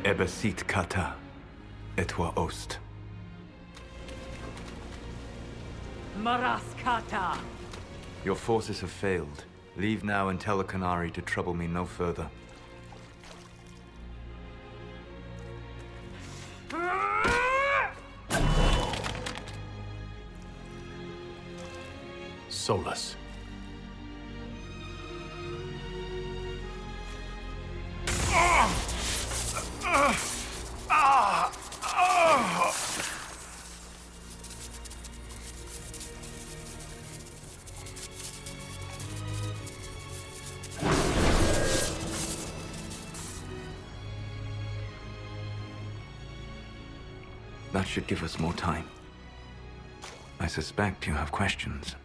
Ebesit kata, etwa ost. Maraskata! Your forces have failed. Leave now and tell the Canary to trouble me no further. Solus. That should give us more time. I suspect you have questions.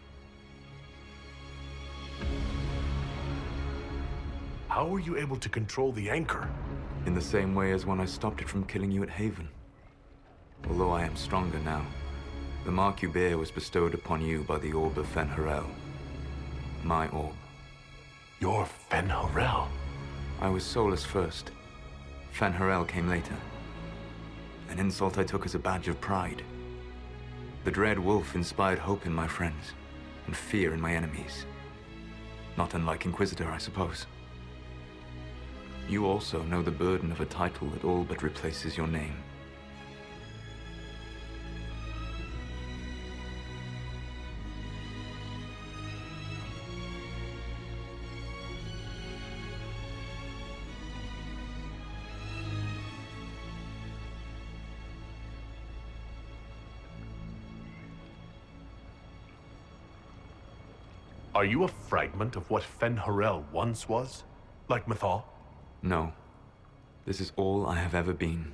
How were you able to control the anchor? In the same way as when I stopped it from killing you at Haven. Although I am stronger now, the mark you bear was bestowed upon you by the orb of Fen'Harel. My orb. You're Fen'Harel. I was Solus first. Fen'Harel came later. An insult I took as a badge of pride. The dread wolf inspired hope in my friends, and fear in my enemies. Not unlike Inquisitor, I suppose. You also know the burden of a title that all but replaces your name. Are you a fragment of what Fen'Harel once was? Like Mythal? No. This is all I have ever been.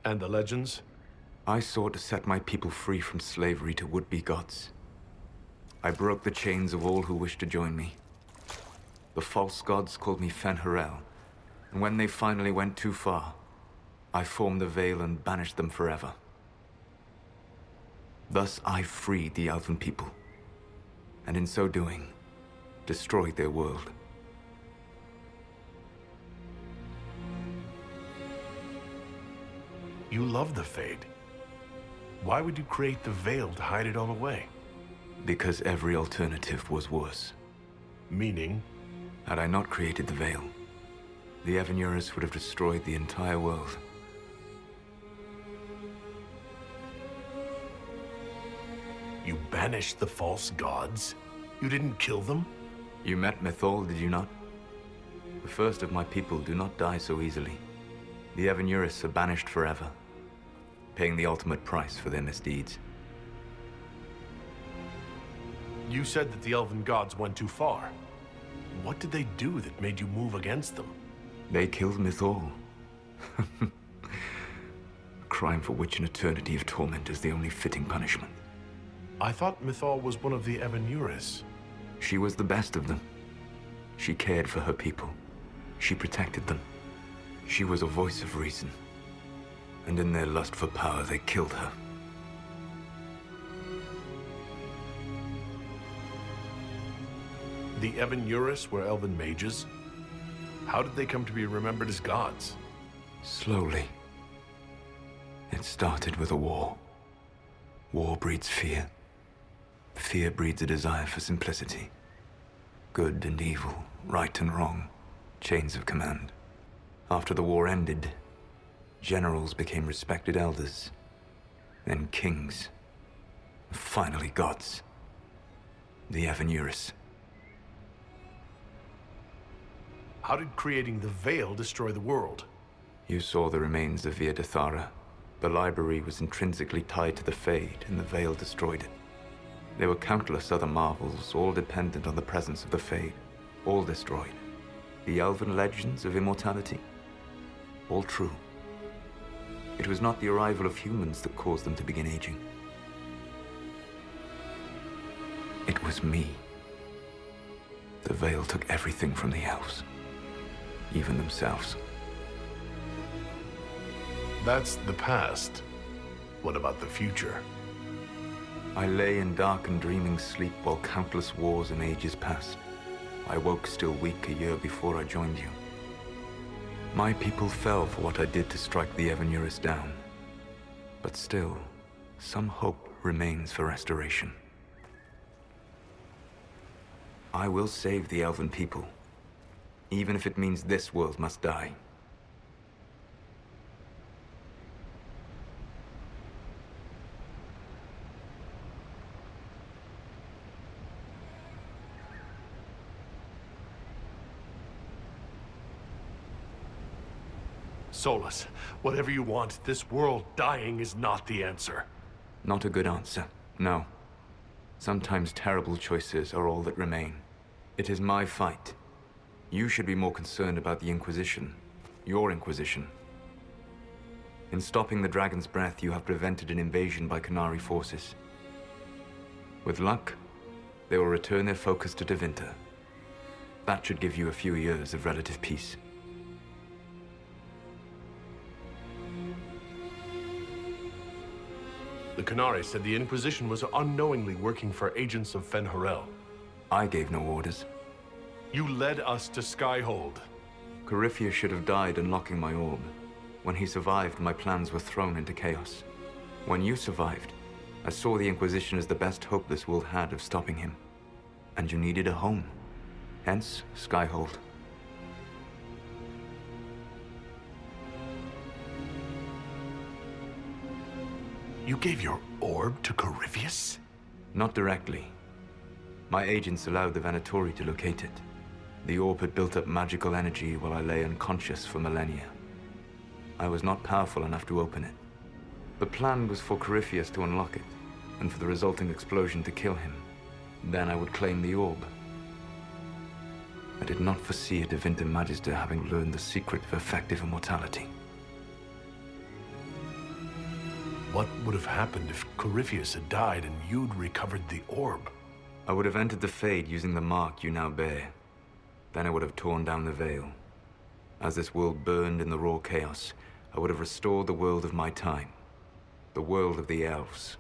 And the legends? I sought to set my people free from slavery to would-be gods. I broke the chains of all who wished to join me. The false gods called me Fen'Harel, and when they finally went too far, I formed the Veil and banished them forever. Thus I freed the Elven people, and in so doing, destroyed their world. You love the Fade. Why would you create the Veil to hide it all away? Because every alternative was worse. Meaning? Had I not created the Veil, the Evanurus would have destroyed the entire world. You banished the false gods? You didn't kill them? You met Mythal, did you not? The first of my people do not die so easily. The Evanurus are banished forever, paying the ultimate price for their misdeeds. You said that the Elven gods went too far. What did they do that made you move against them? They killed Mythal. A crime for which an eternity of torment is the only fitting punishment. I thought Mythal was one of the Evanurus. She was the best of them. She cared for her people. She protected them. She was a voice of reason. And in their lust for power, they killed her. The Evanurus were elven mages? How did they come to be remembered as gods? Slowly. It started with a war. War breeds fear. Fear breeds a desire for simplicity. Good and evil, right and wrong, chains of command. After the war ended, generals became respected elders, then kings, finally gods. The Evanurus. How did creating the Veil destroy the world? You saw the remains of Via Dethara. The library was intrinsically tied to the Fade, and the Veil destroyed it. There were countless other marvels, all dependent on the presence of the Fade, all destroyed. The elven legends of immortality, all true. It was not the arrival of humans that caused them to begin aging. It was me. The Veil took everything from the elves, even themselves. That's the past. What about the future? I lay in dark and dreaming sleep while countless wars and ages passed. I woke still weak a year before I joined you. My people fell for what I did to strike the Evanurus down. But still, some hope remains for restoration. I will save the Elven people, even if it means this world must die. Solus, whatever you want, this world dying is not the answer. Not a good answer, no. Sometimes terrible choices are all that remain. It is my fight. You should be more concerned about the Inquisition. Your Inquisition. In stopping the Dragon's Breath, you have prevented an invasion by Qunari forces. With luck, they will return their focus to Tevinter. That should give you a few years of relative peace. The Qunari said the Inquisition was unknowingly working for agents of Fen'Harel. I gave no orders. You led us to Skyhold. Corypheus should have died unlocking my orb. When he survived, my plans were thrown into chaos. When you survived, I saw the Inquisition as the best hope this world had of stopping him. And you needed a home. Hence, Skyhold. You gave your orb to Corypheus? Not directly. My agents allowed the Venatori to locate it. The orb had built up magical energy while I lay unconscious for millennia. I was not powerful enough to open it. The plan was for Corypheus to unlock it, and for the resulting explosion to kill him. Then I would claim the orb. I did not foresee a Tevinter Magister having learned the secret of effective immortality. What would have happened if Corypheus had died and you'd recovered the orb? I would have entered the Fade using the mark you now bear. Then I would have torn down the veil. As this world burned in the raw chaos, I would have restored the world of my time. The world of the elves.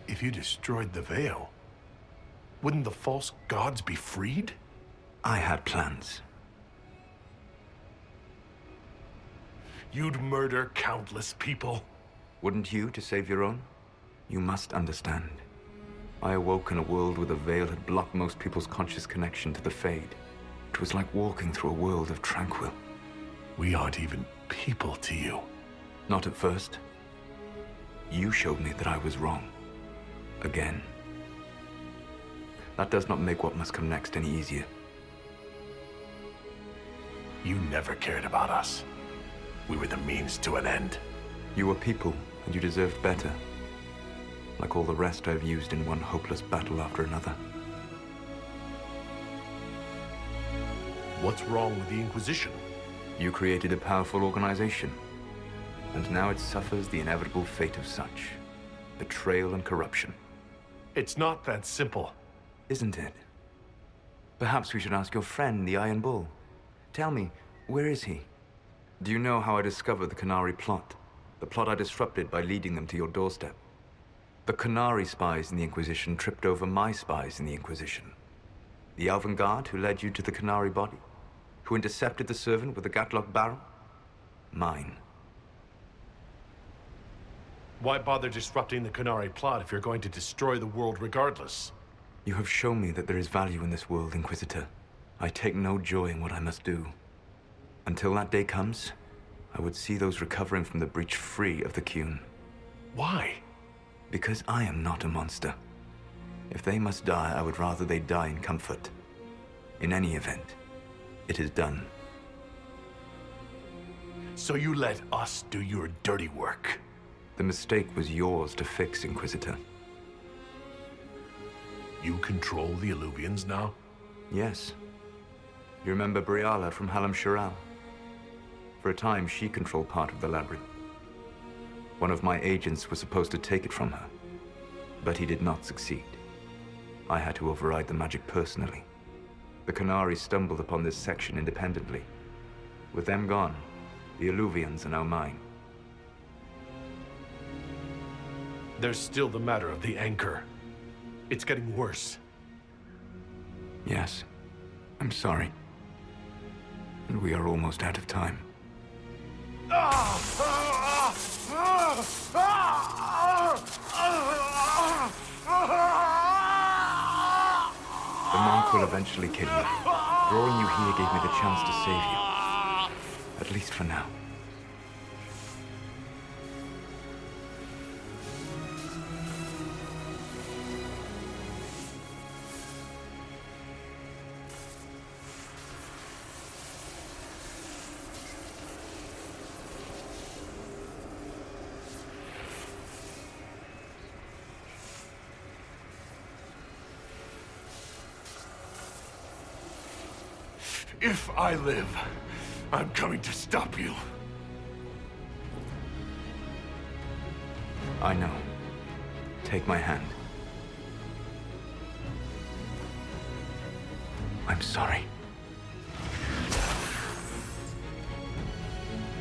If you destroyed the veil, wouldn't the false gods be freed? I had plans. You'd murder countless people. Wouldn't you to save your own? You must understand. I awoke in a world where the veil had blocked most people's conscious connection to the Fade. It was like walking through a world of tranquil. We aren't even people to you. Not at first. You showed me that I was wrong. Again. That does not make what must come next any easier. You never cared about us. We were the means to an end. You were people, and you deserved better. Like all the rest I've used in one hopeless battle after another. What's wrong with the Inquisition? You created a powerful organization, and now it suffers the inevitable fate of such. Betrayal and corruption. It's not that simple. Isn't it? Perhaps we should ask your friend, the Iron Bull. Tell me, where is he? Do you know how I discovered the Qunari plot? The plot I disrupted by leading them to your doorstep? The Qunari spies in the Inquisition tripped over my spies in the Inquisition. The Elven Guard who led you to the Qunari body? Who intercepted the servant with the Gatlock barrel? Mine. Why bother disrupting the Qunari plot if you're going to destroy the world regardless? You have shown me that there is value in this world, Inquisitor. I take no joy in what I must do. Until that day comes, I would see those recovering from the breach free of the Qun. Why? Because I am not a monster. If they must die, I would rather they die in comfort. In any event, it is done. So you let us do your dirty work? The mistake was yours to fix, Inquisitor. You control the Illuvians now? Yes. You remember Briala from Halam Shiral? For a time, she controlled part of the labyrinth. One of my agents was supposed to take it from her, but he did not succeed. I had to override the magic personally. The Qunari stumbled upon this section independently. With them gone, the Illuvians are now mine. There's still the matter of the anchor. It's getting worse. Yes. I'm sorry. And we are almost out of time. The mark will eventually kill you. Drawing you here gave me the chance to save you. At least for now. If I live, I'm coming to stop you. I know. Take my hand. I'm sorry.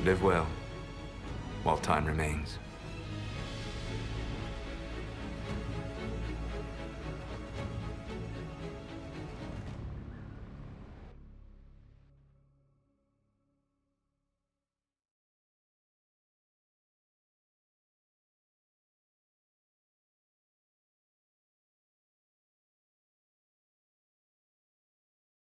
Live well, while time remains.